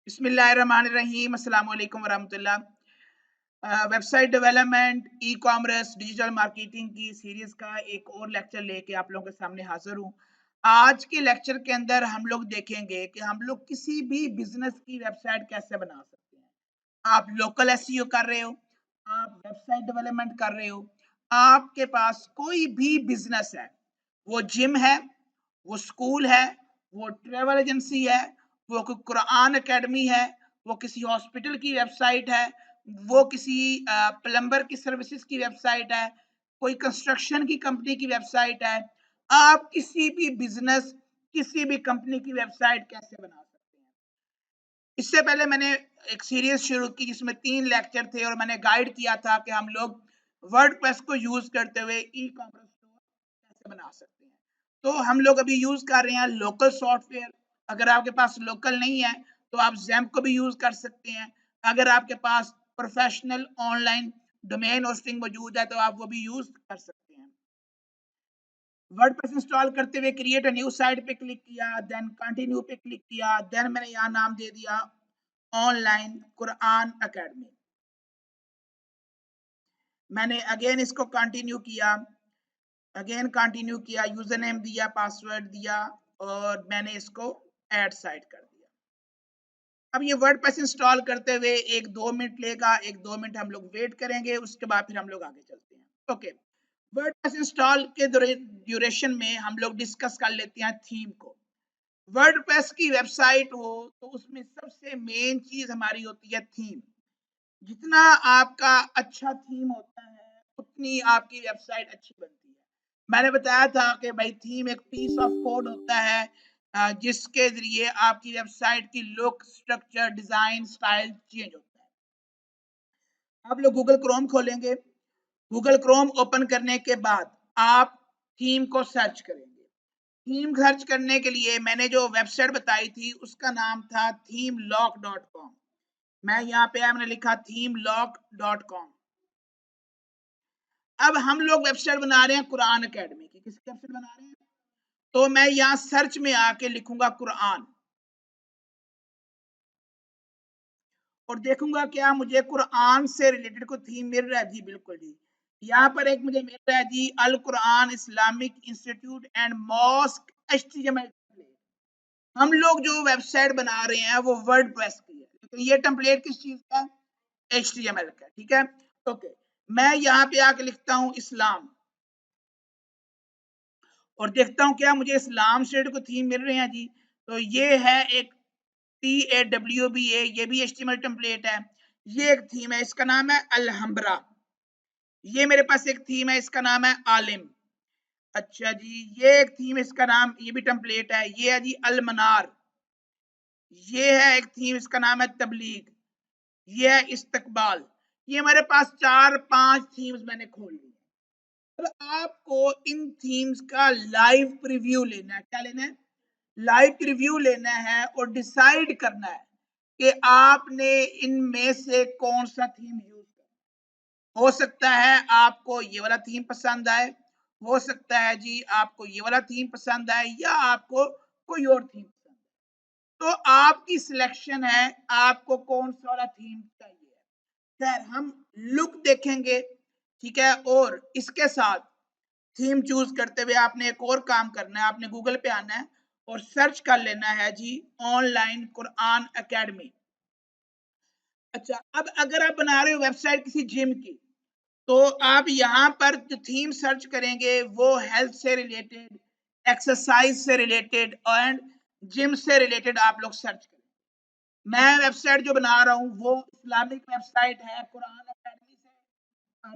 बिस्मिल्लाहिर्रहमानिर्रहीम अस्सलाम वालेकुम वरहमतुल्लाह। Website development, e commerce, digital marketing की सीरीज का एक और लेक्चर लेके आप लोगों के सामने हाजिर हूँ। आज के लेक्चर के अंदर हम लोग देखेंगे कि हम लोग किसी भी बिजनेस की वेबसाइट कैसे बना सकते हैं। आप लोकल एसईओ कर रहे हो, आप वेबसाइट डेवलपमेंट कर रहे हो, आपके पास कोई भी बिजनेस है, वो जिम है, वो स्कूल है, वो ट्रेवल एजेंसी है, वो कोई कुरान एकेडमी है, वो किसी हॉस्पिटल की वेबसाइट है, वो किसी प्लम्बर की सर्विसेज की वेबसाइट है, कोई कंस्ट्रक्शन की कंपनी की वेबसाइट है। आप किसी भी बिजनेस, किसी भी कंपनी की वेबसाइट कैसे बना सकते हैं। इससे पहले मैंने एक सीरीज शुरू की जिसमें 3 लेक्चर थे और मैंने गाइड किया था कि हम लोग वर्डप्रेस को यूज करते हुए ई कॉमर्स स्टोर कैसे बना सकते हैं। तो हम लोग अभी यूज कर रहे हैं लोकल सॉफ्टवेयर। अगर आपके पास लोकल नहीं है तो आप ज़ैम्प को भी यूज कर सकते हैं। अगर आपके पास प्रोफेशनल ऑनलाइन डोमेन होस्टिंग मौजूद है तो आप वो भी यूज कर सकते हैं। वर्डप्रेस इंस्टॉल करते हुए क्रिएट अ न्यू साइट पे क्लिक किया, देन कंटिन्यू पे क्लिक किया, देन मैंने यहाँ नाम दे दिया ऑनलाइन कुरान एकेडमी। मैंने अगेन इसको कंटिन्यू किया, यूजर नेम दिया, पासवर्ड दिया और मैंने इसको ऐड साइट कर दिया। अब ये वर्डप्रेस इंस्टॉल करते हुए 1-2 मिनट लेगा, 1-2 मिनट हम लोग वेट करेंगे, उसके बाद फिर हम लोग आगे चलते हैं। ओके, वर्डप्रेस इंस्टॉल के ड्यूरेशन में हम लोग डिस्कस कर लेते हैं थीम को। वर्डप्रेस की वेबसाइट हो तो उसमें सबसे मेन चीज हमारी होती है थीम। जितना आपका अच्छा थीम होता है उतनी आपकी वेबसाइट अच्छी बनती है। मैंने बताया था कि भाई थीम एक पीस ऑफ कोड होता है जिसके जरिए आपकी वेबसाइट की look, structure, design, style change होता है। आप लोग गूगल क्रोम खोलेंगे, गूगल क्रोम ओपन करने के बाद आप थीम को सर्च करेंगे। थीम सर्च करने के लिए मैंने जो वेबसाइट बताई थी उसका नाम था themelock.com। मैं यहाँ पे मैंने लिखा themelock.com। अब हम लोग वेबसाइट बना रहे हैं कुरान एकेडमी की। किसकी वेबसाइट बना रहे हैं? तो मैं यहाँ सर्च में आके लिखूंगा कुरान और देखूंगा क्या मुझे कुरान से रिलेटेड कोई थीम मिल रहा है। जी बिल्कुल जी, यहाँ पर एक मुझे मिल रहा है जी, अल कुरान Islamic institute and mosque HTML. हम लोग जो वेबसाइट बना रहे हैं वो वर्डप्रेस की है, लेकिन ये टेम्पलेट किस चीज का है? एचटीएमएल का। ठीक है, ओके। मैं यहाँ पे आके लिखता हूँ इस्लाम और देखता हूँ क्या मुझे इस्लाम से को थीम मिल रहे हैं जी। तो ये है एक TAWBA, ये भी एचटीएमएल टेम्पलेट है। ये एक थीम है, इसका नाम है अलहम्बरा। ये मेरे पास एक थीम है, इसका नाम है आलिम। अच्छा जी, ये एक थीम, इसका नाम, ये भी टेम्पलेट है, ये है जी अलमनार। ये है एक थीम, इसका नाम है तबलीग। ये है इस्तकबाल। ये हमारे पास 4-5 थीम्स मैंने खोल ली। तो आपको इन थीम्स का लाइव प्रीव्यू लेना है। क्या लेना है? लाइव रिव्यू लेना है और डिसाइड करना है कि आपने इनमें से कौन सा थीम यूज करना। हो सकता है आपको ये वाला थीम पसंद आए, हो सकता है जी आपको ये वाला थीम पसंद आए, या आपको कोई और थीम पसंद आए। तो आपकी सिलेक्शन है, आपको कौन सा वाला थीम चाहिए। खैर, हम लुक देखेंगे, ठीक है। और इसके साथ थीम चूज करते हुए आपने एक और काम करना है, आपने गूगल पे आना है और सर्च कर लेना है जी ऑनलाइन कुरान एकेडमी। अच्छा, अब अगर आप बना रहे हो वेबसाइट किसी जिम की तो आप यहाँ पर जो थीम सर्च करेंगे वो हेल्थ से रिलेटेड, एक्सरसाइज से रिलेटेड एंड जिम से रिलेटेड आप लोग सर्च करें। मैं वेबसाइट जो बना रहा हूँ वो इस्लामिक वेबसाइट है, कुरान एकेडमी से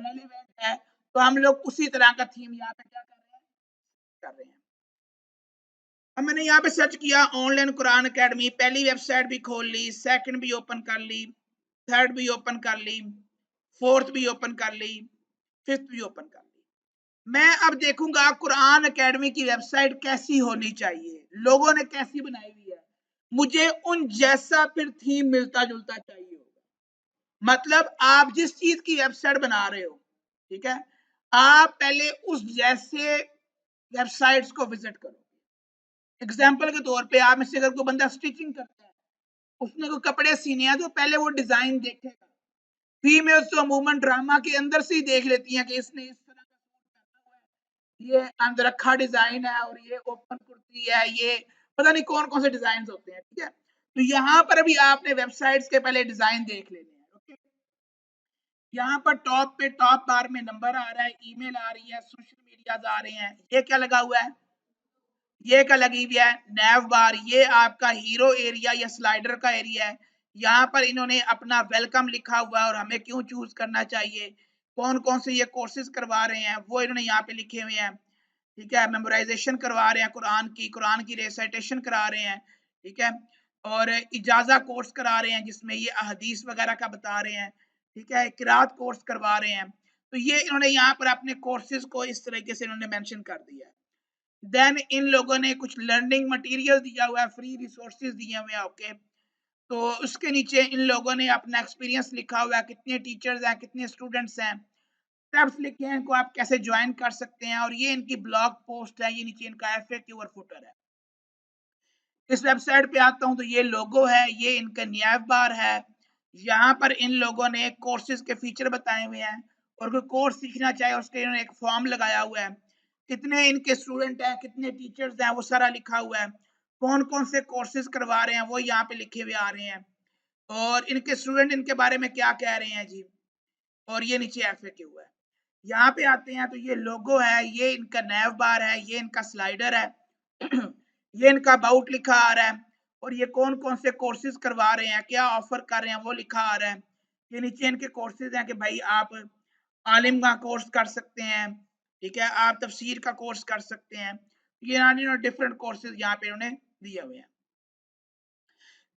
रेलिवेंट है, तो हम लोग उसी तरह का थीम यहाँ पे क्या कर रहे हैं। अब मैंने यहाँ पे सर्च किया ऑनलाइन कुरान एकेडमी, पहली वेबसाइट भी खोल ली, सेकंड भी ओपन कर ली, थर्ड भी ओपन कर ली, फोर्थ भी ओपन कर ली, फिफ्थ भी ओपन कर ली। मैं अब देखूंगा कुरान एकेडमी की वेबसाइट कैसी होनी चाहिए, लोगों ने कैसी बनाई हुई है। मुझे उन जैसा फिर थीम मिलता जुलता चाहिए होगा। मतलब आप जिस चीज की वेबसाइट बना रहे हो, ठीक है, आप पहले उस जैसे वेबसाइट्स को विजिट करो। एग्जाम्पल के तौर पे आप में से अगर कोई बंदा स्टिचिंग करता है उसने को कपड़े सीने हैं तो पहले वो डिजाइन देखेगा। फीमेल्स तो अमूमन ड्रामा के अंदर से ही देख लेती हैं कि इसने इस तरह का सूट पहना हुआ है, ये अंदरखा डिजाइन है और ये ओपन कुर्ती है, ये पता नहीं कौन कौन से डिजाइन होते हैं। ठीक है, तो यहाँ पर अभी आपने वेबसाइट्स के पहले डिजाइन देख लेने हैं। ओके, यहाँ पर टॉप पे टॉप बार में नंबर आ रहा है, ईमेल आ रही है, सोशल मीडियाज आ रहे हैं। ये क्या लगा हुआ है? ये क्या लगी हुई है? नैव बार। ये आपका हीरो एरिया या स्लाइडर का एरिया है। यहाँ पर इन्होंने अपना वेलकम लिखा हुआ है और हमें क्यों चूज करना चाहिए, कौन कौन से ये कोर्सेज करवा रहे हैं वो इन्होंने यहाँ पे लिखे हुए हैं। ठीक है, मेमोराइजेशन करवा रहे हैं कुरान की रेसाइटेशन करा रहे हैं। ठीक है, और इजाजा कोर्स करा रहे हैं जिसमें ये अहदीस वगैरह का बता रहे हैं। ठीक है, किरात कोर्स करवा रहे हैं। तो ये इन्होंने यहाँ पर अपने कोर्सेज को इस तरीके से इन्होंने मेंशन कर दिया है। देन इन लोगों ने कुछ लर्निंग मटेरियल दिया हुआ है, फ्री रिसोर्सेज दिए हुए हैं। ओके, तो उसके नीचे इन लोगों ने अपना एक्सपीरियंस लिखा हुआ है, कितने टीचर्स हैं, कितने स्टूडेंट्स हैं, स्टेप्स लिखे हैं इनको आप कैसे ज्वाइन कर सकते हैं, और ये इनकी ब्लॉग पोस्ट है, ये नीचे इनका एफएक्यू और फुटर है। इस वेबसाइट पे आता हूं तो ये लोगो है, ये इनका न्याय बार है। यहाँ पर इन लोगों ने कोर्सेज के फीचर बताए हुए हैं और कोई कोर्स सीखना चाहे उसके इन्होंने एक फॉर्म लगाया हुआ है, कितने इनके स्टूडेंट हैं, कितने टीचर्स हैं, वो सारा लिखा हुआ है, कौन कौन से कोर्सेज करवा रहे हैं वो यहाँ पे लिखे हुए आ रहे हैं, और इनके स्टूडेंट इनके बारे में क्या कह रहे हैं जी, और ये नीचे एफएक्यू है। यहाँ पे आते हैं तो ये लोगो है, ये इनका नैव बार है, ये इनका स्लाइडर है ये इनका अबाउट लिखा आ रहा है, और ये कौन कौन से कोर्सेज करवा रहे हैं, क्या ऑफर कर रहे हैं वो लिखा आ रहा है। ये नीचे इनके कोर्सेज हैं कि भाई आप आलिम का कोर्स कर सकते हैं। ठीक है, आप तफसीर का कोर्स कर सकते हैं। ये डिफरेंट कोर्सेज यहाँ पे इन्होंने दिए हुए हैं।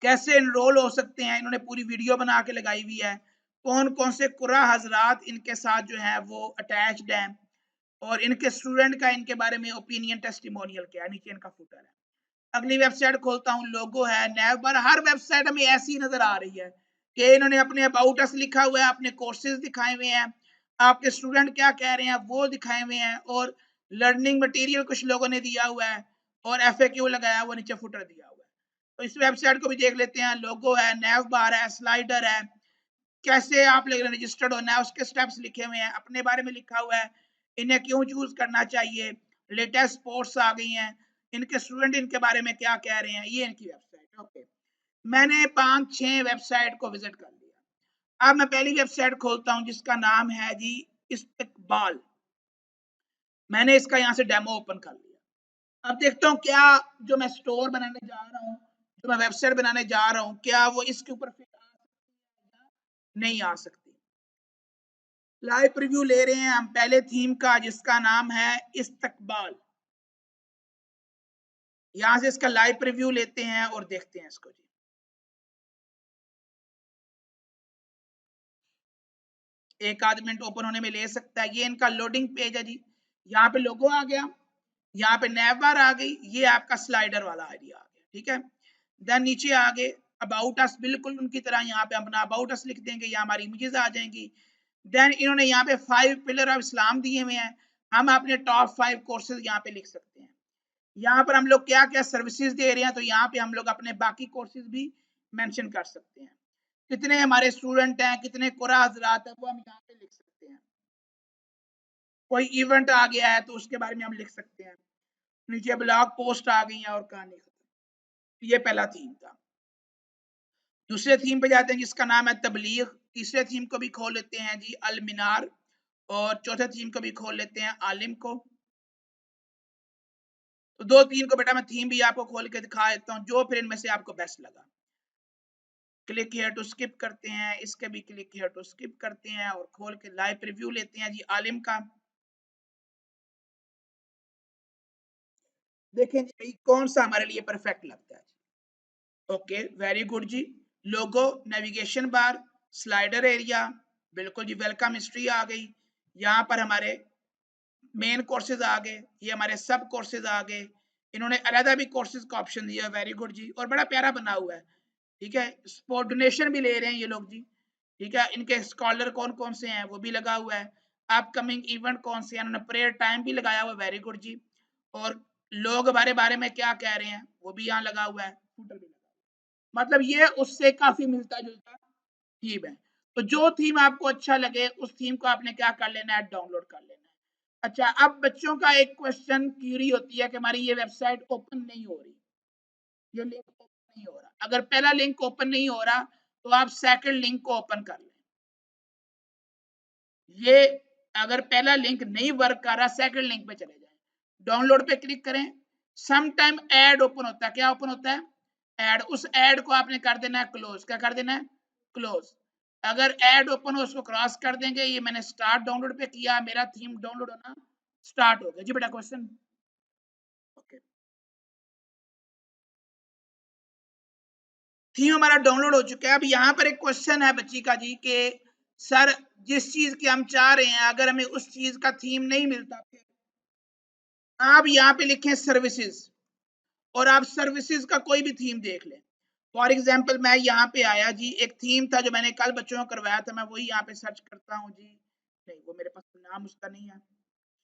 कैसे एनरोल हो सकते हैं इन्होंने पूरी वीडियो बना के लगाई हुई है, कौन कौन से कुरा हजरात इनके साथ जो है वो अटैच्ड हैं, और इनके स्टूडेंट का इनके बारे में ओपिनियन टेस्टिमोनियल क्या है, नीचे इनका फुटर है। अगली वेबसाइट खोलता हूँ, लोगो है, नैव बार। हर वेबसाइट हमें ऐसी नजर आ रही है कि इन्होंने अपने अबाउट अस लिखा हुआ है, अपने कोर्सेज दिखाए हुए हैं, आपके स्टूडेंट क्या कह रहे हैं वो दिखाए हुए हैं, और लर्निंग मटेरियल कुछ लोगों ने दिया हुआ है, और एफएक्यू लगाया हुआ, नीचे फुटर दिया हुआ है। तो इस वेबसाइट को भी देख लेते हैं। लोगो है, नैव बार है, स्लाइडर है, कैसे आप रजिस्टर्ड होना है उसके स्टेप्स लिखे हुए हैं, अपने बारे में लिखा हुआ है, इन्हें क्यों चूज करना चाहिए, लेटेस्ट पोस्ट आ गई हैं, इनके स्टूडेंट इनके बारे में क्या कह रहे हैं, ये इनकी वेबसाइट। ओके, मैंने 5-6 वेबसाइट को विजिट कर लिया। अब मैं पहली वेबसाइट खोलता हूं जिसका नाम है जी इस्तकबाल। मैंने इसका यहाँ से डेमो ओपन कर लिया। अब देखता हूँ क्या जो मैं स्टोर बनाने जा रहा हूँ, जो मैं वेबसाइट बनाने जा रहा हूँ, क्या वो इसके ऊपर फिट आ सकती है या नहीं आ सकती। लाइव प्रीव्यू ले रहे हैं हम पहले थीम का जिसका नाम है इस्तकबाल। यहां से इसका लाइव प्रीव्यू लेते हैं और देखते हैं इसको जी। एक आध मिनट ओपन होने में ले सकता है। ये इनका लोडिंग पेज है जी। यहाँ पे लोगो आ गया, यहाँ पे नैव बार आ गई, ये आपका स्लाइडर वाला आइडिया आ गया। ठीक है, देन नीचे आगे अबाउट अस, बिल्कुल उनकी तरह यहाँ पे अपना अबाउट अस लिख देंगे, यहाँ हमारी इमेजेस आ जाएंगी। देन इन्होंने यहाँ पे 5 पिलर ऑफ इस्लाम दिए हुए हैं, हम अपने टॉप 5 कोर्सेज यहाँ पे लिख सकते हैं। यहाँ पर हम लोग क्या क्या सर्विसेज दे रहे हैं, तो यहाँ पे हम लोग अपने बाकी कोर्सेज भी मेंशन कर सकते हैं, कितने हमारे स्टूडेंट हैं, कितने कुरा हजरात हैं, वो हम यहाँ पे लिख सकते हैं। कोई इवेंट आ गया है तो उसके बारे में हम लिख सकते हैं। नीचे ब्लॉग पोस्ट आ गई है और कहानी खत्म। ये पहला थीम था। दूसरे थीम पे जाते हैं जिसका नाम है तबलीग। तीसरे थीम को भी खोल लेते हैं जी, अल मीनार। और चौथे थीम को भी खोल लेते हैं, आलिम को। तो 2-3 को बेटा मैं थीम भी आपको खोल के दिखा देता हूँ, जो फिर इनमें से आपको बेस्ट लगा। क्लिक हियर टू स्किप करते हैं, इसके भी क्लिक हियर टू स्किप करते हैं और खोल के लाइव प्रीव्यू लेते हैं जी आलिम का। देखें जी भाई कौन सा हमारे लिए परफेक्ट लगता है। ओके, वेरी गुड जी। लोगो, नेविगेशन बार, स्लाइडर एरिया, बिल्कुल जी, वेलकम हिस्ट्री आ गई। यहाँ पर हमारे मेन कोर्सेज आ गए, ये हमारे सब कोर्सेज आ गए। इन्होंने अलहदा भी कोर्सेज का ऑप्शन दिया, वेरी गुड जी, और बड़ा प्यारा बना हुआ है। ठीक है, स्पॉट डोनेशन भी ले रहे हैं ये लोग जी। ठीक है, इनके स्कॉलर कौन कौन से हैं वो भी लगा हुआ है। अपकमिंग इवेंट कौन से हैं, उन्होंने प्रेयर टाइम भी लगाया हुआ है, वेरी गुड जी। और लोग हमारे बारे में क्या कह रहे हैं वो भी यहाँ लगा हुआ है, फुटर भी लगा हुआ है। मतलब ये उससे काफी मिलता जुलता थीम है। तो जो थीम आपको अच्छा लगे उस थीम को आपने क्या कर लेना है, डाउनलोड कर लेना है। अच्छा, अब बच्चों का एक क्वेश्चन क्यूरी होती है कि हमारी ये वेबसाइट ओपन नहीं हो रही, ये लिंक ओपन नहीं हो रहा। अगर पहला लिंक ओपन नहीं हो रहा तो आप सेकंड लिंक को ओपन कर लें। ये अगर पहला लिंक नहीं वर्क कर रहा, सेकंड लिंक पे चले जाएं, डाउनलोड पे क्लिक करें। सम टाइम ऐड ओपन होता है, क्या ओपन होता है, ऐड। उस ऐड को आपने कर देना है क्लोज। क्या कर देना है, क्लोज। अगर ऐड ओपन हो उसको क्रॉस कर देंगे। ये मैंने स्टार्ट डाउनलोड पे किया, मेरा थीम डाउनलोड होना स्टार्ट हो गया जी। बेटा क्वेश्चन ओके, थीम हमारा डाउनलोड हो चुका है। अब यहाँ पर एक क्वेश्चन है बच्ची का जी कि सर जिस चीज की हम चाह रहे हैं अगर हमें उस चीज का थीम नहीं मिलता, आप यहाँ पे लिखें सर्विसेज और आप सर्विसेज का कोई भी थीम देख लें। फॉर एग्जाम्पल मैं यहाँ पे आया जी, एक थीम था जो मैंने कल बच्चों को करवाया था, मैं वही यहाँ पे सर्च करता हूँ जी। नहीं, वो मेरे पास नाम उसका नहीं है,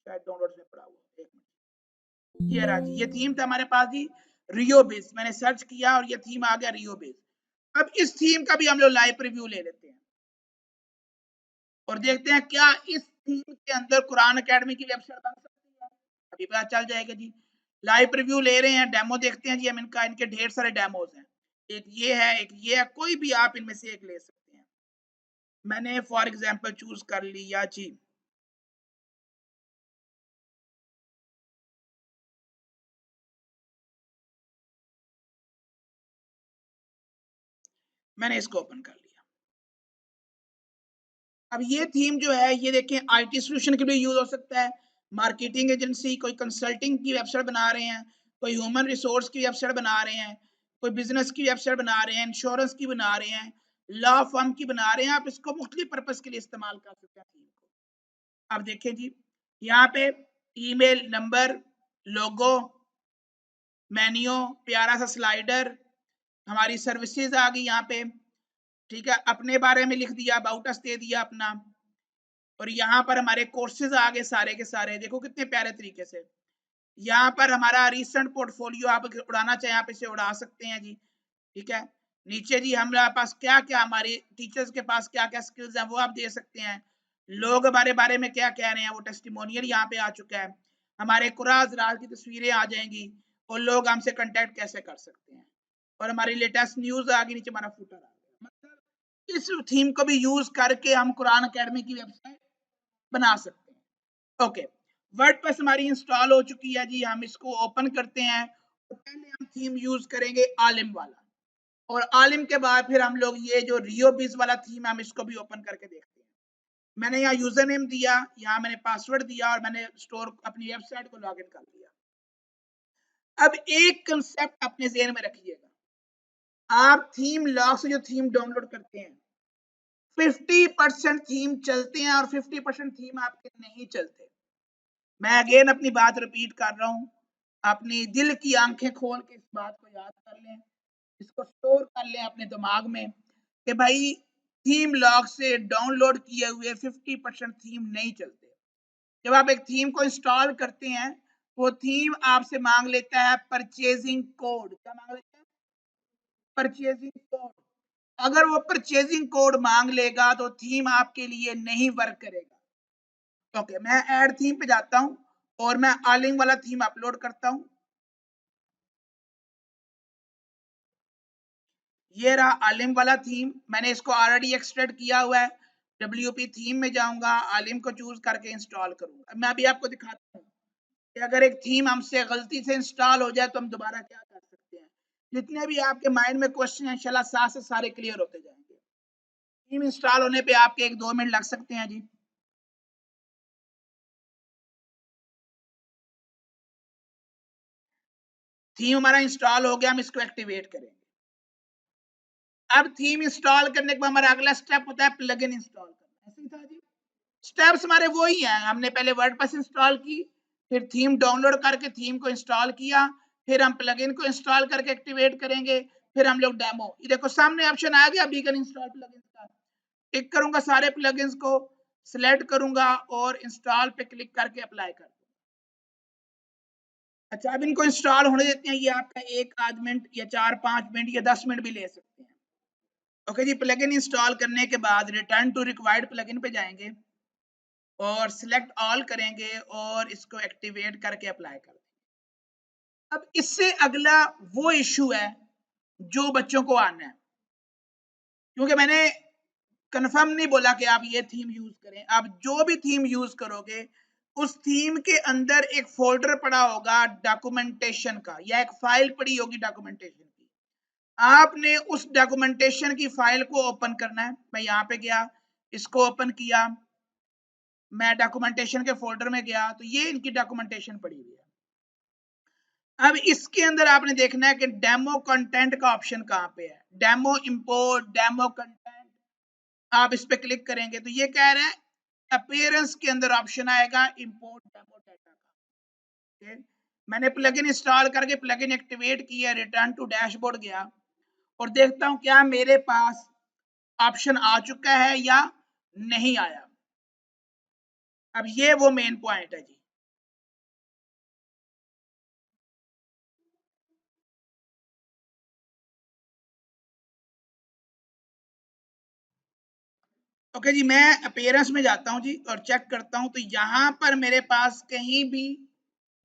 शायद डाउनलोड में पड़ा हुआ। एक मिनट, ये रहा जी, ये थीम था हमारे पास जी, रियो बेस। मैंने सर्च किया और ये थीम आ गया रियो बेस। अब इस थीम का भी हम लोग लाइव रिव्यू ले लेते हैं और देखते हैं क्या इस थीम के अंदर कुरान एकेडमी की वेबसाइट बन सकती है। अभी पता चल जाएगा जी। लाइव रिव्यू ले रहे हैं, डेमो देखते हैं जी हम इनका। इनके ढेर सारे डेमोज हैं, एक ये है, एक ये है, कोई भी आप इनमें से एक ले सकते हैं। मैंने फॉर एग्जांपल चूज कर लिया जी, मैंने इसको ओपन कर लिया। अब ये थीम जो है ये देखें, आईटी सोल्यूशन के लिए यूज हो सकता है, मार्केटिंग एजेंसी, कोई कंसल्टिंग की वेबसाइट बना रहे हैं, कोई ह्यूमन रिसोर्स की वेबसाइट बना रहे हैं, कोई बिजनेस की वेबसाइट बना रहे हैं, इंश्योरेंस की बना रहे हैं, लॉ फर्म की बना रहे हैं। आप इसको मुख्तलिफ पर्पज के लिए इस्तेमाल कर सकते हैं थीम को। अब देखें जी, यहाँ पे ईमेल नंबर, लोगो, मेन्यू, प्यारा सा स्लाइडर, हमारी सर्विसेज आ गई यहाँ पे। ठीक है, अपने बारे में लिख दिया, अबाउट अस दे दिया अपना, और यहाँ पर हमारे कोर्सेज आ गए सारे के सारे। देखो कितने प्यारे तरीके से। यहाँ पर हमारा रिसेंट पोर्टफोलियो, आप उड़ाना चाहें आप इसे उड़ा सकते हैं जी। ठीक है, नीचे जी हमारे पास क्या क्या, हमारे टीचर्स के पास क्या क्या स्किल्स हैं वो आप दे सकते हैं। लोग हमारे बारे में क्या कह रहे हैं वो टेस्टिमोनियल यहाँ पे आ चुका है। हमारे कुराज राज की तस्वीरें आ जाएंगी और लोग हमसे कांटेक्ट कैसे कर सकते हैं, और हमारी लेटेस्ट न्यूज आ गई, नीचे हमारा फुटर आ गया। मतलब इस थीम को भी यूज करके हम कुरान एकेडमी की वेबसाइट बना सकते हैं। ओके, वर्डप्रेस हमारी इंस्टॉल हो चुकी है जी, हम इसको ओपन करते हैं। तो पहले हम थीम यूज करेंगे आलिम वाला, और आलिम के बाद फिर हम लोग ये जो रियो बीज वाला थीम है हम इसको भी ओपन करके देखते हैं। मैंने यहाँ यूजर नेम दिया, यहाँ मैंने पासवर्ड दिया और मैंने स्टोर अपनी वेबसाइट को लॉगिन कर दिया। अब एक कंसेप्ट अपने जेहन में रखिएगा, आप थीम लॉग से जो थीम डाउनलोड करते हैं 50% थीम चलते हैं और 50% थीम आपके नहीं चलते। मैं अगेन अपनी बात रिपीट कर रहा हूं, अपनी दिल की आंखें खोल के इस बात को याद कर लें, इसको स्टोर कर लें अपने दिमाग में कि भाई थीम लॉग से डाउनलोड किए हुए 50% थीम नहीं चलते। जब आप एक थीम को इंस्टॉल करते हैं वो थीम आपसे मांग लेता है परचेजिंग कोड। क्या मांग लेता है, परचेजिंग कोड। अगर वो परचेजिंग कोड मांग लेगा तो थीम आपके लिए नहीं वर्क करेगा। ओके, मैं ऐड थीम पे जाता हूं और मैं आलिंग वाला थीम अपलोड करता हूं। ये रहा आलिम वाला थीम, मैंने इसको ऑलरेडी एक्सट्रैक्ट किया हुआ है। डब्ल्यूपी थीम में जाऊंगा, आलिम को चूज करके इंस्टॉल करूंगा। मैं अभी आपको दिखाता हूँ कि अगर एक थीम हमसे गलती से इंस्टॉल हो जाए तो हम दोबारा क्या कर सकते हैं। जितने भी आपके माइंड में क्वेश्चन है इंशाल्लाह साथ से सारे क्लियर होते जाएंगे। थीम इंस्टॉल होने पे आपके 1-2 मिनट लग सकते हैं जी। थीम हमारा इंस्टॉल हो गया, हम इसको एक्टिवेट करेंगे। अब थीम इंस्टॉल करने के बाद हमारा अगला स्टेप होता है प्लगइन इंस्टॉल करना। ऐसे ही था जी, स्टेप्स हमारे वो ही हैं। हमने पहले वर्डप्रेस इंस्टॉल की, फिर थीम डाउनलोड करके थीम को इंस्टॉल किया, फिर हम प्लगइन को इंस्टॉल करके एक्टिवेट करेंगे, फिर हम लोग डेमो। ये देखो सामने ऑप्शन आ गया बीकन इंस्टॉल प्लगइन्स का। टिक करूंगा सारे प्लगइन्स को, सिलेक्ट करूंगा और इंस्टॉल पे क्लिक करके अप्लाई कर। अच्छा, अब इनको इंस्टॉल होने देते हैं, ये आपका 1 आध मिनट या 4-5 मिनट या 10 मिनट भी ले सकते हैं। ओके जी, प्लगइन इंस्टॉल करने के बाद रिटर्न टू रिक्वायर्ड प्लगइन पे जाएंगे और सिलेक्ट ऑल करेंगे और इसको एक्टिवेट करके अप्लाई कर देंगे। अब इससे अगला वो इश्यू है जो बच्चों को आना है, क्योंकि मैंने कंफर्म नहीं बोला कि आप ये थीम यूज करें। आप जो भी थीम यूज करोगे उस थीम के अंदर एक फोल्डर पड़ा होगा डॉक्यूमेंटेशन का, या एक फाइल पड़ी होगी डॉक्यूमेंटेशन की। आपने उस डॉक्यूमेंटेशन की फाइल को ओपन करना है। मैं यहाँ पे गया, इसको ओपन किया, मैं डॉक्यूमेंटेशन के फोल्डर में गया, तो ये इनकी डॉक्यूमेंटेशन पड़ी हुई है। अब इसके अंदर आपने देखना है कि डेमो कंटेंट का ऑप्शन कहाँ पे है, डेमो इंपोर्ट, डेमो कंटेंट। आप इस पे क्लिक करेंगे तो ये कह रहा है अपीयरेंस के अंदर ऑप्शन आएगा इंपोर्ट डेमो डाटा का। okay? मैंने प्लगइन इंस्टॉल करके प्लगइन एक्टिवेट किया, रिटर्न टू डैशबोर्ड गया और देखता हूं क्या मेरे पास ऑप्शन आ चुका है या नहीं आया। अब ये वो मेन पॉइंट है जी। ओके जी, मैं अपीयरेंस में जाता हूं जी और चेक करता हूं, तो यहां पर मेरे पास कहीं भी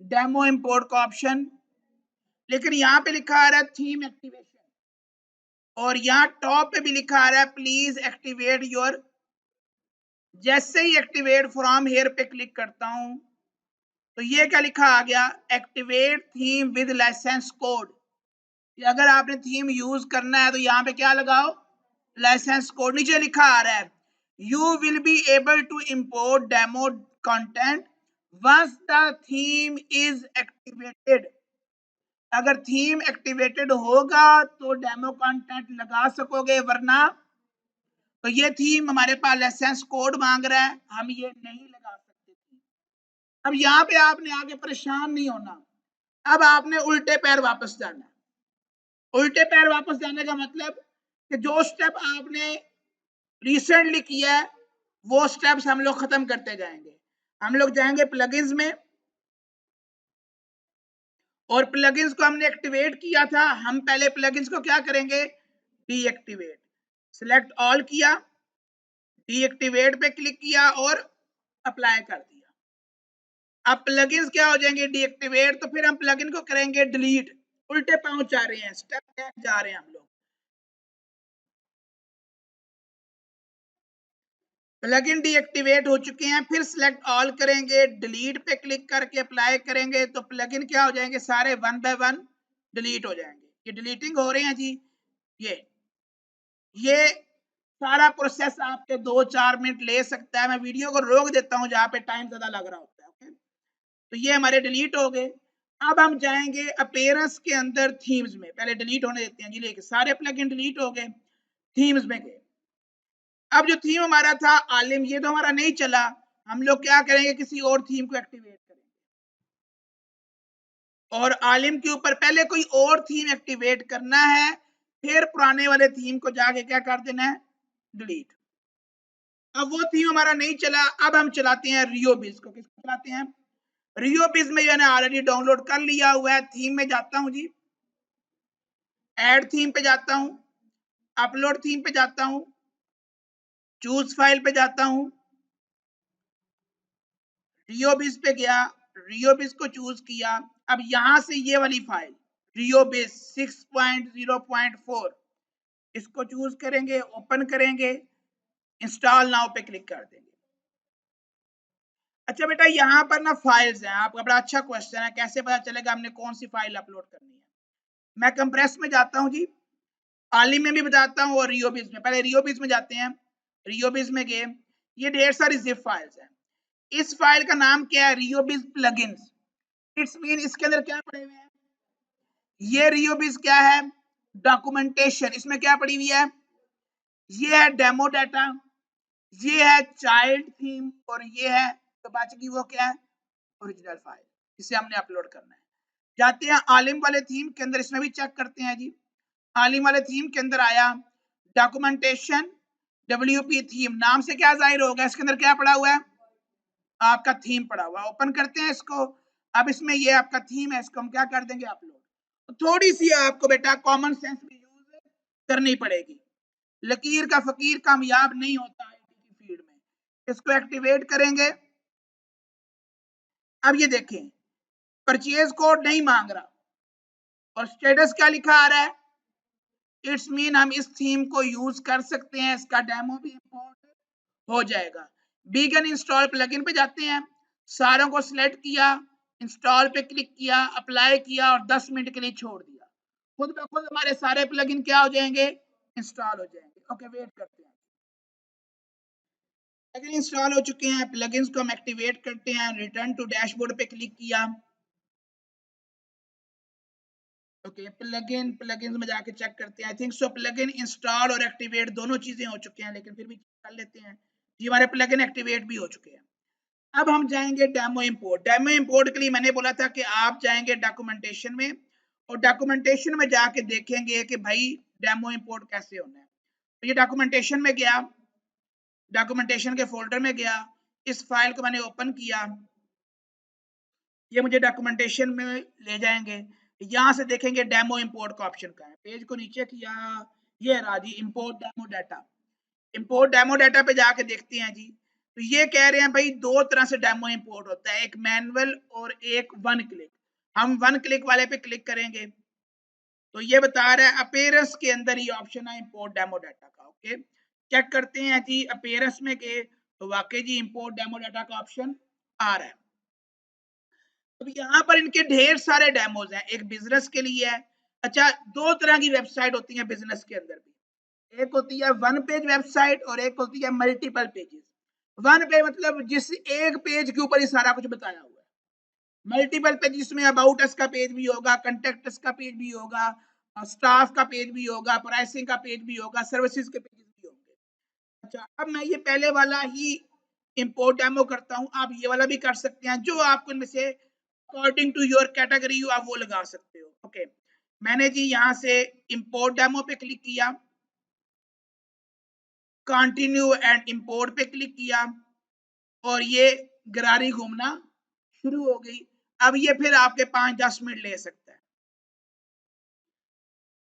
डेमो इंपोर्ट का ऑप्शन, लेकिन यहाँ पे लिखा आ रहा है थीम एक्टिवेशन और यहाँ टॉप पे भी लिखा आ रहा है प्लीज एक्टिवेट योर। जैसे ही एक्टिवेट फ्रॉम हेयर पे क्लिक करता हूं तो ये क्या लिखा आ गया, activate theme with license code. अगर आपने थीम यूज करना है तो यहाँ पे क्या लगाओ, लाइसेंस कोड। नीचे लिखा आ रहा है you will be able to import demo content once the theme is activated. अगर थीम एक्टिवेटेड होगा तो डेमो कंटेंट लगा सकोगे, वरना तो ये थीम हमारे पास लाइसेंस कोड मांग रहा है, हम ये नहीं लगा सकते थी। अब यहाँ पे आपने आगे परेशान नहीं होना, अब आपने उल्टे पैर वापस जाना है। उल्टे पैर वापस जाने का मतलब कि जो स्टेप आपने रिसेंटली किया है वो स्टेप्स हम लोग खत्म करते जाएंगे। हम लोग जाएंगे प्लगइन्स में और प्लगइन्स को हमने एक्टिवेट किया था, हम पहले प्लगइन्स को क्या करेंगे, डीएक्टिवेट। सिलेक्ट ऑल किया, डीएक्टिवेट पे क्लिक किया और अप्लाई कर दिया। अब प्लगइन्स क्या हो जाएंगे, डीएक्टिवेट, तो फिर हम प्लगइन को करेंगे डिलीट। उल्टे पांव जा रहे हैं, स्टेप बैक जा रहे हैं हम लोग। प्लगइन डीएक्टिवेट हो चुके हैं, फिर सिलेक्ट ऑल करेंगे, डिलीट पे क्लिक करके अप्लाई करेंगे तो प्लगइन क्या हो जाएंगे, सारे वन बाय वन डिलीट हो जाएंगे। ये डिलीटिंग हो रहे हैं जी। ये सारा प्रोसेस आपके 2-4 मिनट ले सकता है। मैं वीडियो को रोक देता हूं जहां पे टाइम ज्यादा लग रहा होता है। ओके, तो ये हमारे डिलीट हो गए। अब हम जाएंगे अपीयरेंस के अंदर थीम्स में, पहले डिलीट होने देते हैं जी, लेके सारे प्लगइन डिलीट हो गए, थीम्स में गए। अब जो थीम हमारा था आलिम, ये तो हमारा नहीं चला, हम लोग क्या करेंगे, किसी और थीम को एक्टिवेट करेंगे और आलिम के ऊपर पहले कोई और थीम एक्टिवेट करना है, फिर पुराने वाले थीम को जाके क्या कर देना है, डिलीट। अब वो थीम हमारा नहीं चला, अब हम चलाते हैं रियोबिज को। किसको चलाते हैं, रियोबिज में मैंने ऑलरेडी डाउनलोड कर लिया हुआ है। थीम में जाता हूं जी, ऐड थीम पे जाता हूं, अपलोड थीम पे जाता हूं, चूज फाइल पे जाता हूं, रियोबिज पे गया, रियोबिज को चूज किया। अब यहां से ये वाली फाइल रियोबिज 6.0.4 इसको चूज करेंगे, ओपन करेंगे, इंस्टॉल नाउ पे क्लिक कर देंगे। अच्छा बेटा, यहाँ पर ना फाइल्स हैं, आपका बड़ा अच्छा क्वेश्चन है, कैसे पता चलेगा हमने कौन सी फाइल अपलोड करनी है। मैं कंप्रेस में जाता हूँ जी, आलिम में भी बताता हूँ और रियोबिज में। पहले रियोबिज में जाते हैं, रियोबिज में गए, ये ढेर सारी जिप फाइल्स हैं। इस फाइल का नाम क्या है, रियोबिज प्लगइन्स। इट्स मीन इसके अंदर क्या पड़े हुए हैं, ये रियोबिज क्या है, डॉक्यूमेंटेशन। इसमें क्या पड़ी हुई है, ये है डेमो डाटा, ये है चाइल्ड थीम और ये है तो बाकी वो क्या है, ओरिजिनल फाइल, इसे हमने अपलोड करना है। जाते हैं आलिम वाले थीम के अंदर, इसमें भी चेक करते हैं जी। आलिम वाले थीम के अंदर आया, डॉक्यूमेंटेशन WP थीम, नाम से क्या जाहिर होगा, इसके अंदर क्या पड़ा हुआ है, आपका थीम पड़ा हुआ है। ओपन करते हैं इसको, अब इसमें ये आपका थीम है, इसको हम क्या कर देंगे अपलोड। तो थोड़ी सी आपको बेटा कॉमन सेंस भी यूज करनी पड़ेगी। लकीर का फकीर कामयाब नहीं होता आईटी की फील्ड में। इसको एक्टिवेट करेंगे। अब ये देखें परचेज कोड नहीं मांग रहा और स्टेटस क्या लिखा आ रहा है, इट्स मीन हम इस थीम को यूज कर सकते हैं, इसका डेमो भी इंपोर्ट हो जाएगा। बिगिन इंस्टॉल प्लगइन पे जाते हैं, सारों को सिलेक्ट किया, इंस्टॉल पे क्लिक किया, अप्लाई किया और 10 मिनट के लिए छोड़ दिया। खुद ब खुद हमारे सारे प्लगइन क्या हो जाएंगे, इंस्टॉल हो जाएंगे। ओके वेट करते हैं। प्लगइन इंस्टॉल हो चुके हैं, प्लगइन्स को हम एक्टिवेट करते हैं, रिटर्न टू डैशबोर्ड पे क्लिक किया। ओके प्लगइन्स में जाके चेक करते हैं। I think so plugin install और एक्टिवेट दोनों चीजें हो चुके हैं, लेकिन फिर भी कर लेते हैं। जी हमारे प्लगइन एक्टिवेट भी हो चुके हैं। अब हम जाएंगे डेमो इंपोर्ट। डेमो इंपोर्ट के लिए मैंने बोला था कि आप जाएंगे डॉक्यूमेंटेशन में और डॉक्यूमेंटेशन में जाके देखेंगे कि भाई डेमो इंपोर्ट कैसे होना है। तो ये डॉक्यूमेंटेशन में गया, डॉक्यूमेंटेशन के फोल्डर में गया, इस फाइल को मैंने ओपन किया, ये मुझे डॉक्यूमेंटेशन में ले जाएंगे। यहां से देखेंगे डेमो इंपोर्ट का ऑप्शन का है, पेज को नीचे किया, ये रहा जी import demo data. Import demo data पे जाके देखते हैं जी। तो ये कह रहे हैं भाई दो तरह से डेमो इंपोर्ट होता है, एक मैनुअल और एक वन क्लिक। हम वन क्लिक वाले पे क्लिक करेंगे तो ये बता रहा है अपीयरेंस के अंदर ये ऑप्शन है इंपोर्ट डेमो डाटा का। ओके चेक करते हैं जी अपीयरेंस में के, तो वाकई जी इंपोर्ट डेमो डाटा का ऑप्शन आ रहा है। तो यहाँ पर इनके ढेर सारे डेमोज हैं, एक बिजनेस के लिए है। अच्छा दो तरह की वेबसाइट होती है बिजनेस के अंदर भी, एक होती है वन पेज वेबसाइट और एक होती है मल्टीपल पेजेस। वन पेज मतलब जिस एक पेज के ऊपर ही सारा कुछ बताया हुआ है। मल्टीपल पेजेस में अबाउट अस का पेज भी होगा, कंटेक्ट अस का पेज भी होगा, स्टाफ का पेज भी होगा, प्राइसिंग का पेज भी होगा, सर्विसेज के पेजेस भी होंगे। अच्छा अब मैं ये पहले वाला ही इंपोर्ट डेमो करता हूं, आप ये वाला भी कर सकते हैं, जो आपको इनमें से अकॉर्डिंग टू योर कैटेगरी आप वो लगा सकते हो। ओके मैंने जी यहां से इंपोर्ट डेमो पे क्लिक किया, कंटिन्यू एंड इंपोर्ट पे क्लिक किया और ये गरारी घूमना शुरू हो गई। अब ये फिर आपके 5-10 मिनट ले सकता है।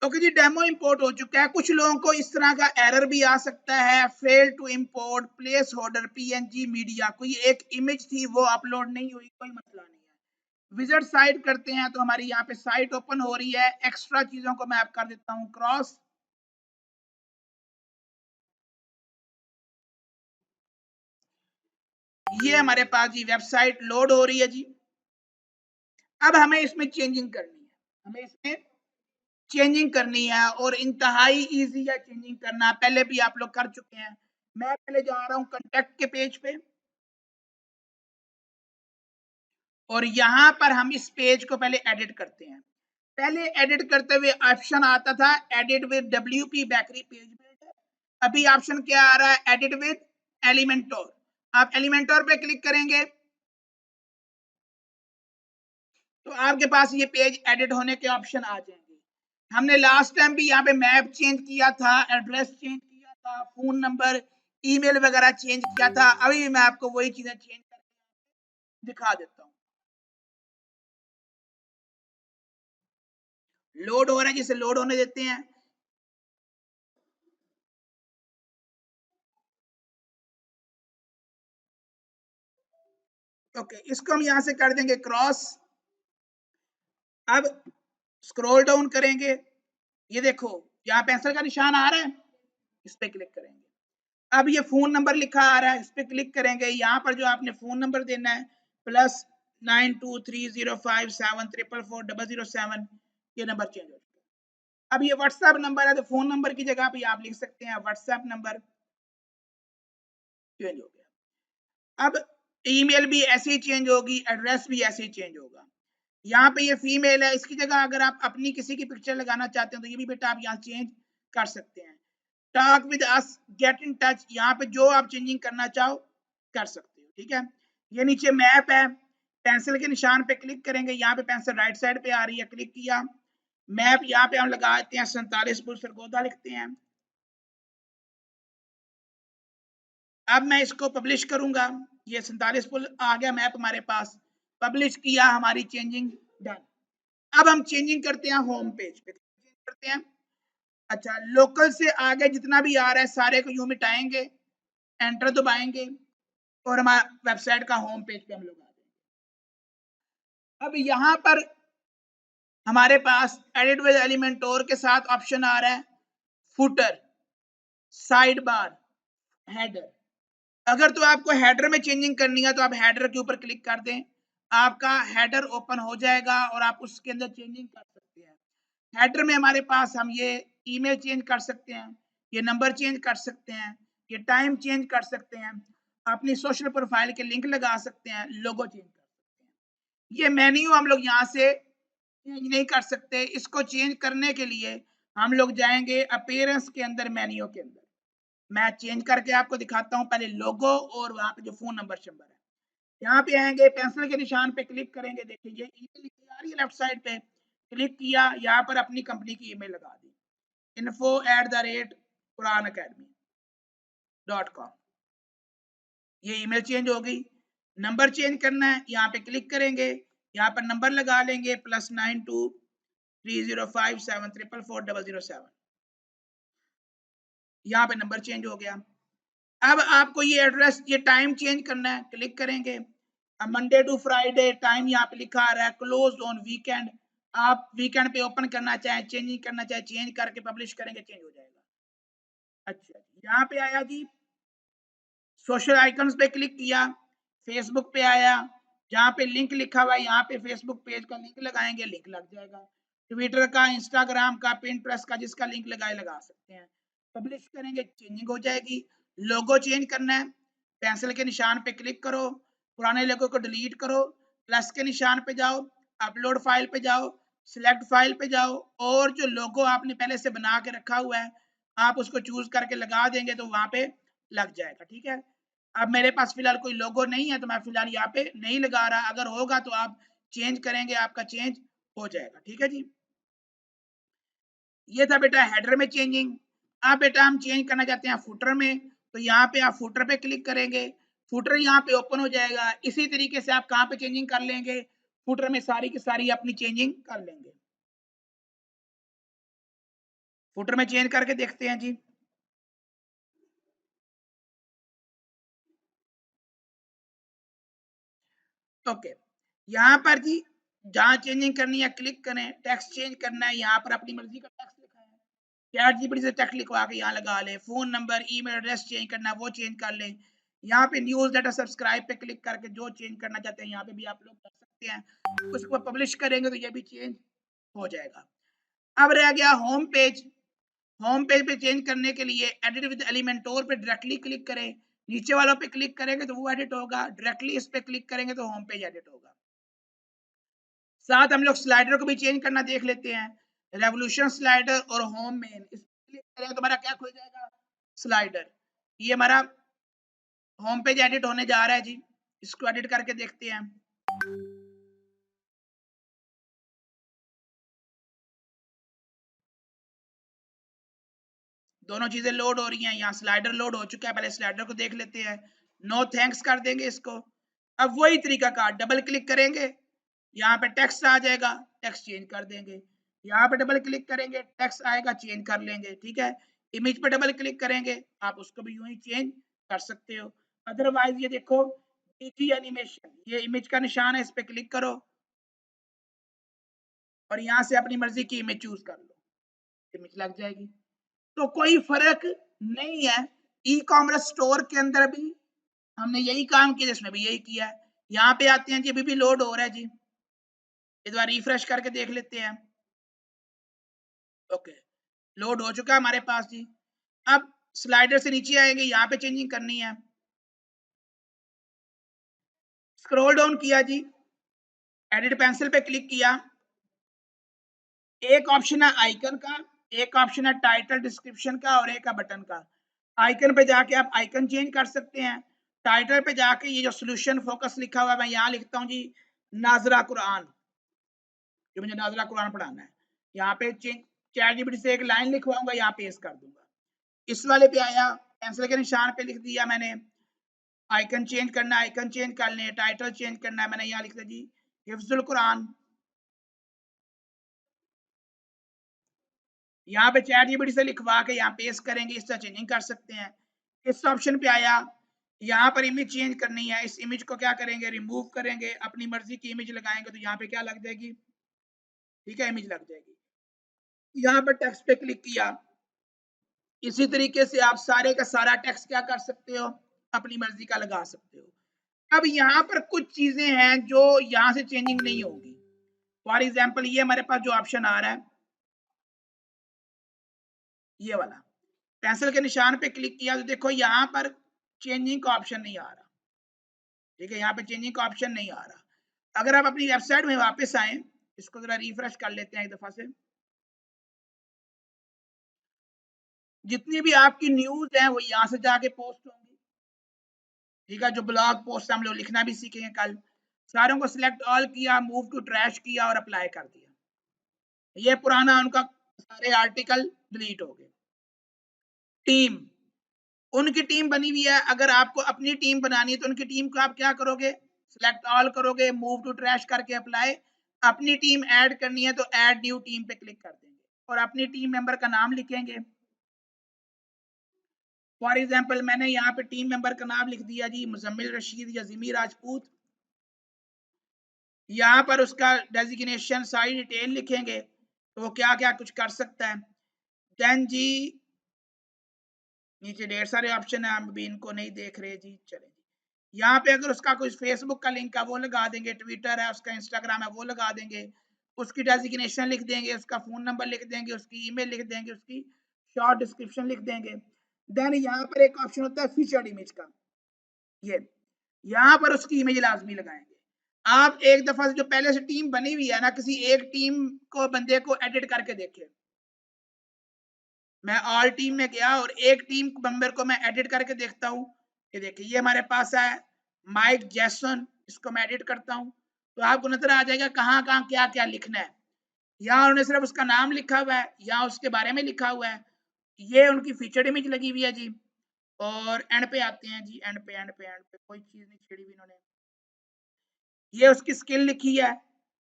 ओके जी डेमो इंपोर्ट हो चुका है। कुछ लोगों को इस तरह का एरर भी आ सकता है, fail to import placeholder PNG media, कोई एक इमेज थी वो अपलोड नहीं हुई, कोई मसला नहीं है। विजिट साइट करते हैं तो हमारी यहाँ पे साइट ओपन हो रही है। एक्स्ट्रा चीजों को मैं आप कर देता हूँ क्रॉस। ये हमारे पास जी वेबसाइट लोड हो रही है जी। अब हमें इसमें चेंजिंग करनी है, हमें इसमें चेंजिंग करनी है और इंतहाई इजी है चेंजिंग करना, पहले भी आप लोग कर चुके हैं। मैं पहले जा रहा हूं कांटेक्ट के पेज पे और यहां पर हम इस पेज को पहले एडिट करते हैं। पहले एडिट करते हुए ऑप्शन आता था edit with WP bakery page builder, अभी ऑप्शन क्या आ रहा है एडिट विद एलिमेंटोर। आप एलिमेंटोर पे क्लिक करेंगे तो आपके पास ये पेज एडिट होने के ऑप्शन आ जाएंगे। हमने लास्ट टाइम भी यहाँ पे मैप चेंज किया था, एड्रेस चेंज किया था, फोन नंबर ईमेल वगैरह चेंज किया था। अभी मैं आपको वही चीजें चेंज करके दिखा देता हूँ। लोड हो रहा है, जिसे लोड होने देते हैं। ओके इसको हम यहां से कर देंगे क्रॉस। अब स्क्रॉल डाउन करेंगे, ये देखो यहाँ पेंसिल का निशान आ रहा है, इस पे क्लिक करेंगे। अब ये फोन नंबर लिखा आ रहा है, इस पे क्लिक करेंगे। यहाँ पर जो आपने फोन नंबर देना है +923057444007, ये नंबर चेंज हो चुका है। अब ये व्हाट्सएप नंबर है तो फोन नंबर की जगह पे आप लिख सकते हैं व्हाट्सएप नंबर, चेंज हो गया। अब ईमेल भी ऐसे ही चेंज होगी, एड्रेस भी ऐसे ही चेंज होगा। यहाँ पे ये फीमेल है, इसकी जगह अगर आप अपनी किसी की पिक्चर लगाना चाहते हैं तो ये भी बेटा आप यहाँ चेंज कर सकते हैं। Talk with us, get in touch, यहाँ पे जो आप चेंजिंग करना चाहो कर सकते हो। ठीक है ये नीचे मैप है, पेंसिल के निशान पे क्लिक करेंगे, यहाँ पे पेंसिल राइट साइड पे आ रही है, क्लिक किया। मैप यहाँ पे हम लगा देते हैं 47 सरगोदा लिखते हैं। अब मैं इसको पब्लिश करूंगा, ये 47 पुल आ गया मैप हमारे पास। पब्लिश किया, हमारी चेंजिंग डन। अब हम चेंजिंग करते हैं होम पेज पे, चेंज करते हैं। अच्छा, लोकल से आगे जितना भी आ रहा है सारे को यूं मिटाएंगे, एंटर दबाएंगे और हमारा वेबसाइट का होम पेज पे हम लोग आ जाएंगे। अब यहाँ पर हमारे पास एडिट विद एलिमेंटोर के साथ ऑप्शन आ रहा है फुटर, साइड बार, हेडर। अगर तो आपको हेडर में चेंजिंग करनी है तो आप हेडर के ऊपर क्लिक कर दें, आपका हेडर ओपन हो जाएगा और आप उसके अंदर चेंजिंग कर सकते हैं। हेडर में हमारे पास हम ये ईमेल चेंज कर सकते हैं, ये नंबर चेंज कर सकते हैं, ये टाइम चेंज कर सकते हैं, अपनी सोशल प्रोफाइल के लिंक लगा सकते हैं, लोगो चेंज कर सकते हैं। ये मेन्यू हम लोग यहाँ से चेंज नहीं कर सकते। इसको चेंज करने के लिए हम लोग जाएंगे अपीयरेंस के अंदर, मेन्यू के अंदर। मैं चेंज करके आपको दिखाता हूँ। पहले लोगो और वहां पे जो फोन नंबर शंबर है, यहाँ पे आएंगे, पेंसिल के निशान पे क्लिक करेंगे। देखिए ये ईमेल लिखी आ रही है लेफ्ट साइड पे, क्लिक किया, यहाँ पर अपनी कंपनी की ईमेल लगा दी, info@quranacademy.com। ये ईमेल चेंज हो गई। नंबर चेंज करना है, यहाँ पे क्लिक करेंगे, यहाँ पर नंबर लगा लेंगे +923057444007। यहाँ पे नंबर चेंज हो गया। अब आपको ये एड्रेस, ये टाइम चेंज करना है, क्लिक करेंगे। मंडे टू फ्राइडे टाइम यहाँ पे लिखा आ रहा है, क्लोज ऑन वीकेंड। आप वीकेंड पे ओपन करना चाहें, चेंजिंग करना चाहें, चेंज करके पब्लिश करेंगे, चेंज हो जाएगा। अच्छा, यहाँ पे आया जी, सोशल आइकन्स पे क्लिक किया, फेसबुक पे आया, जहाँ पे लिंक लिखा हुआ है यहाँ पे फेसबुक पेज का लिंक लगाएंगे, लिंक लग जाएगा। ट्विटर का, इंस्टाग्राम का, पिंटरेस्ट का, जिसका लिंक लगाए लगा सकते हैं। पब्लिश करेंगे, चेंजिंग हो जाएगी। लोगो चेंज करना है, पेंसिल के निशान पे क्लिक करो, पुराने लोगो को डिलीट करो, प्लस के निशान पे जाओ, अपलोड फाइल पे जाओ, सिलेक्ट फाइल पे जाओ, और जो लोगो आपने पहले से बना के रखा हुआ है आप उसको चूज करके लगा देंगे तो वहां पे लग जाएगा। ठीक है, अब मेरे पास फिलहाल कोई लोगो नहीं है तो मैं फिलहाल यहाँ पे नहीं लगा रहा, अगर होगा तो आप चेंज करेंगे, आपका चेंज हो जाएगा। ठीक है जी, ये था बेटा हेडर में चेंजिंग। अब बेटा हम चेंज करना चाहते हैं फुटर में, तो यहाँ पे आप फुटर पे क्लिक करेंगे, फुटर यहाँ पे ओपन हो जाएगा। इसी तरीके से आप कहाँ पे चेंजिंग कर लेंगे, फुटर में सारी की सारी अपनी चेंजिंग कर लेंगे। फुटर में चेंज करके देखते हैं जी। ओके, यहाँ पर जी जहाँ चेंजिंग करनी है क्लिक करें, टेक्स्ट चेंज करना है, यहाँ पर अपनी मर्जी का टेक्स्ट लिखा है, चैट जीपीटी से टेक्स्ट लिखवा के यहाँ लगा ले। Phone number, email address change करना है वो चेंज कर लें। यहाँ पे न्यूज लेटर सब्सक्राइब पे क्लिक करके जो चेंज करना चाहते हैं यहाँ पे भी आप लोग कर सकते हैं। उसको पब्लिश करेंगे तो ये भी चेंज हो जाएगा। अब रह गया होम पेज। होम पेज पे चेंज करने के लिए एडिट विद एलिमेंटोर पे डायरेक्टली क्लिक करें, नीचे वालों पे क्लिक करेंगे तो वो एडिट होगा, डायरेक्टली इस पे क्लिक करेंगे तो होम पेज एडिट होगा। साथ हम लोग स्लाइडर को भी चेंज करना देख लेते हैं, रेवोल्यूशन स्लाइडर और होम मेन, इस क्लिक करें तो हमारा क्या खुल जाएगा, स्लाइडर। ये हमारा होम पेज एडिट होने जा रहा है जी, इसको एडिट करके देखते हैं। दोनों चीजें लोड हो रही हैं, यहाँ स्लाइडर लोड हो चुका है, पहले स्लाइडर को देख लेते हैं। नो थैंक्स कर देंगे इसको। अब वही तरीका का डबल क्लिक करेंगे, यहाँ पे टेक्स्ट आ जाएगा, टेक्स्ट चेंज कर देंगे। यहाँ पे डबल क्लिक करेंगे, टेक्स्ट आएगा, चेंज कर लेंगे। ठीक है, इमेज पे डबल क्लिक करेंगे, आप उसको भी यूं ही चेंज कर सकते हो। अदरवाइज ये देखो डीजी एनिमेशन, ये इमेज का निशान है, इस पे क्लिक करो और यहाँ से अपनी मर्जी की इमेज चूज कर लो, इमेज लग जाएगी। तो कोई फर्क नहीं है, ई कॉमर्स स्टोर के अंदर भी हमने यही काम किया, इसमें भी यही किया है। यहाँ पे आते हैं जी, अभी भी लोड हो रहा है जी, एक बार रिफ्रेश करके देख लेते हैं। ओके, लोड हो चुका है हमारे पास जी। अब स्लाइडर से नीचे आएंगे, यहाँ पे चेंजिंग करनी है, स्क्रॉल डाउन किया जी, एडिट पेंसिल पे क्लिक किया, एक ऑप्शन है आइकन का, एक ऑप्शन है टाइटल डिस्क्रिप्शन का और एक है बटन का। आइकन पे जाके आप आइकन चेंज कर सकते हैं। टाइटल पे जाके ये जो सोल्यूशन फोकस लिखा हुआ है, मैं यहाँ लिखता हूँ जी नाजरा कुरान, जो मुझे नाजरा कुरान पढ़ाना है। यहाँ पे चैट जीपीटी से एक लाइन लिखवाऊंगा, यहाँ पेस्ट कर दूंगा। इस वाले पे आया, पेंसिल के निशान पे लिख दिया मैंने आइकन चेंज करना है, आइकन चेंज कर लें, टाइटल चेंज करना है, मैंने यहाँ लिख दिया जी हिफ्जुल कुरान। यहाँ पे चैट जीपीटी से लिखवा के यहाँ पेस्ट करेंगे, इस तरह चेंजिंग कर सकते हैं। इस ऑप्शन पे आया, यहाँ पर इमेज चेंज करनी है, इस इमेज को क्या करेंगे, रिमूव करेंगे, अपनी मर्जी की इमेज लगाएंगे तो यहाँ पे क्या लग जाएगी, ठीक है, इमेज लग जाएगी। यहाँ पर टेक्स्ट पे क्लिक किया, इसी तरीके से आप सारे का सारा टेक्स्ट क्या कर सकते हो, अपनी मर्जी का लगा सकते हो। अब यहाँ पर कुछ चीजें हैं जो यहाँ से चेंजिंग नहीं होगी। फॉर एग्जाम्पल ये हमारे पास जो ऑप्शन आ रहा है, ये वाला पेंसिल के निशान पे क्लिक किया तो देखो यहाँ पर चेंजिंग का ऑप्शन नहीं आ रहा, ठीक है, यहाँ पे चेंजिंग का ऑप्शन नहीं आ रहा। अगर आप अपनी वेबसाइट में वापस आए, इसको जरा रिफ्रेश कर लेते हैं एक दफा से, जितनी भी आपकी न्यूज है वो यहाँ से जाके पोस्ट होंगी, ठीक है, जो ब्लॉग पोस्ट हम लोग लिखना भी सीखेंगे कल, सारों को सिलेक्ट ऑल किया, मूव टू ट्रैश किया और अप्लाई कर दिया, ये पुराना उनका सारे आर्टिकल डिलीट हो गए। टीम, उनकी टीम बनी हुई है, अगर आपको अपनी टीम बनानी है तो उनकी टीम को आप क्या करोगे, सिलेक्ट ऑल करोगे, मूव टू ट्रैश करके अप्लाई, अपनी टीम ऐड करनी है तो ऐड न्यू टीम पे क्लिक कर देंगे और अपनी टीम मेंबर का नाम लिखेंगे। फॉर एग्जांपल मैंने यहाँ पे टीम मेंबर का नाम लिख दिया जी मुजम्मिल रशीद या जिमी राजपूत, यहाँ पर उसका डेजिग्नेशन सारी डिटेल लिखेंगे तो वो क्या क्या कुछ कर सकता है। देन जी नीचे ढेर सारे ऑप्शन है, हम भी इनको नहीं देख रहे जी, चले जी, यहाँ पे अगर उसका कोई फेसबुक का लिंक है वो लगा देंगे, ट्विटर है उसका, इंस्टाग्राम है वो लगा देंगे, उसकी डेजिग्नेशन लिख देंगे, उसका फोन नंबर लिख देंगे, उसकी ईमेल लिख देंगे, उसकी शॉर्ट डिस्क्रिप्शन लिख देंगे। देन यहाँ पर एक ऑप्शन होता है फीचर्ड इमेज का, ये यहाँ पर उसकी इमेज लाजमी लगाएंगे। आप एक दफा जो पहले से टीम बनी हुई है ना, किसी एक टीम को बंदे को एडिट करके देखे, मैं ऑल टीम में गया और एक टीम मेंबर को मैं एडिट करके देखता हूँ, ये देखिए ये हमारे पास है माइक जैसन, इसको मैं एडिट करता हूँ तो आपको नजर आ जाएगा कहाँ कहाँ क्या क्या लिखना है। यहाँ उन्होंने सिर्फ उसका नाम लिखा हुआ है, यहाँ उसके बारे में लिखा हुआ है, ये उनकी फीचर्ड इमेज लगी हुई है जी। और एंड पे आते हैं जी, एंड पे कोई चीज नहीं छेड़ी हुई इन्होंने, ये उसकी स्किल लिखी है,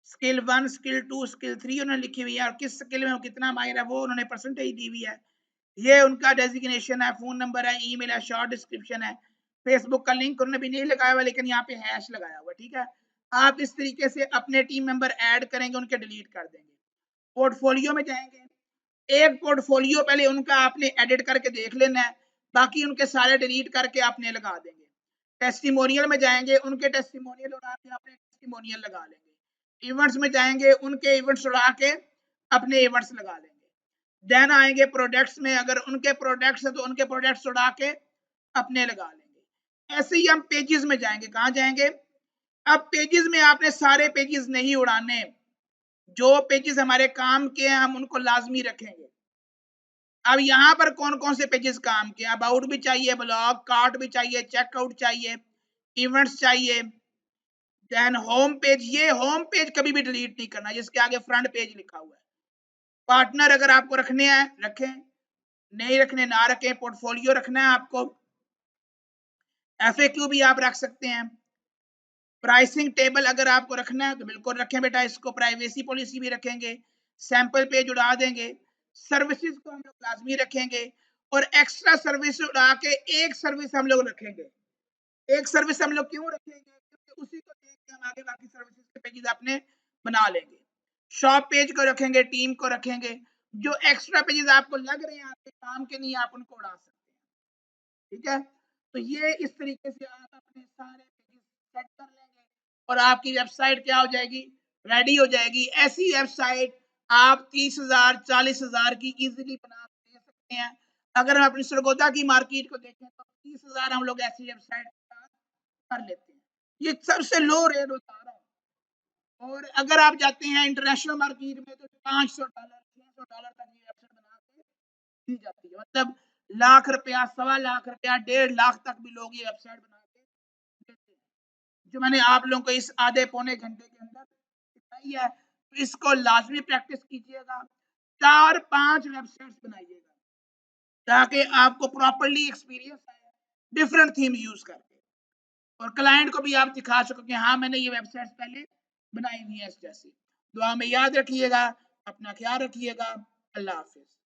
स्किल 1 स्किल 2 स्किल 3 उन्होंने लिखी हुई है और किस स्किल में वो कितना माहिर है वो उन्होंने परसेंटेज दी हुई है। ये उनका डेजिग्नेशन है, फोन नंबर है, ईमेल है, शॉर्ट डिस्क्रिप्शन है, फेसबुक का लिंक उन्होंने भी नहीं लगाया हुआ लेकिन यहाँ पे हैश लगाया हुआ, ठीक है। आप इस तरीके से अपने टीम मेंबर ऐड करेंगे, उनके डिलीट कर देंगे। पोर्टफोलियो में जाएंगे, एक पोर्टफोलियो पहले उनका आपने एडिट करके देख लेना है, बाकी उनके सारे डिलीट करके आपने लगा देंगे। टेस्टिमोनियल में जाएंगे, उनके टेस्टिमोनियल उड़ा के अपने टेस्टिमोनियल लगा लेंगे। इवेंट्स में जाएंगे, उनके इवेंट्स उड़ा के अपने इवेंट्स लगा लेंगे। देन आएंगे प्रोडक्ट्स में, अगर उनके प्रोडक्ट्स है तो उनके प्रोडक्ट्स उड़ा के अपने लगा लेंगे। ऐसे ही हम पेजेस में जाएंगे, कहाँ जाएंगे, अब पेजेस में आपने सारे पेजेस नहीं उड़ाने, जो पेजेस हमारे काम के हैं हम उनको लाजमी रखेंगे। अब यहाँ पर कौन कौन से पेजेस काम के, अबाउट भी चाहिए, ब्लॉग, कार्ट भी चाहिए, चेकआउट चाहिए, इवेंट्स चाहिए, देन होम पेज, ये होम पेज कभी भी डिलीट नहीं करना जिसके आगे फ्रंट पेज लिखा हुआ है। पार्टनर अगर आपको रखने हैं रखें, नहीं रखने ना रखें, पोर्टफोलियो रखना है आपको, एफएक्यू भी आप रख सकते हैं, प्राइसिंग टेबल अगर आपको रखना है तो बिल्कुल रखें बेटा, इसको प्राइवेसी पॉलिसी भी रखेंगे, सैंपल पेज उड़ा देंगे, सर्विसेज को हम लोग लाजमी रखेंगे और एक्स्ट्रा सर्विस उड़ा के एक सर्विस हम लोग रखेंगे। एक सर्विस हम लोग क्यों रखेंगे, क्योंकि उसी को देख के हम आगे बाकी सर्विसेज के पेजेस अपने बना लेंगे। शॉप पेज को रखेंगे, टीम को रखेंगे, जो एक्स्ट्रा पेजेस आपको लग रहे हैं आपके काम के नहीं, आप उनको उड़ा सकते हैं, ठीक है। तो ये इस तरीके से आप अपने सारे पेजेस सेट कर लेंगे और आपकी वेबसाइट क्या हो जाएगी, रेडी हो जाएगी। ऐसी वेबसाइट आप 30,000 40,000 की इजीली बना दे सकते हैं। अगर हम अपनी सरगोदा की मार्केट को देखें तो 30,000 हम लोग ऐसी वेबसाइट कर लेते हैं, ये सबसे लो रेट बता रहा हूँ। और अगर आप जाते हैं इंटरनेशनल मार्केट में तो $500 $600 तक की वेबसाइट बना के दी जाती है, मतलब लाख रुपया, 1.25 लाख, 1.5 लाख तक भी लोग ये वेबसाइट बना के देते हैं, जो मैंने आप लोगों को इस आधे पौने घंटे के अंदर सिखाई है। तो इसको लाजमी प्रैक्टिस कीजिएगा, 4-5 वेबसाइट्स बनाइएगा ताकि आपको प्रॉपर्ली एक्सपीरियंस आए डिफरेंट थीम यूज करके। और क्लाइंट को भी आप दिखा सको कि हाँ मैंने ये वेबसाइट पहले बनाई हुई है इस जैसी। दुआ में याद रखिएगा, अपना ख्याल रखिएगा। अल्लाह हाफिज।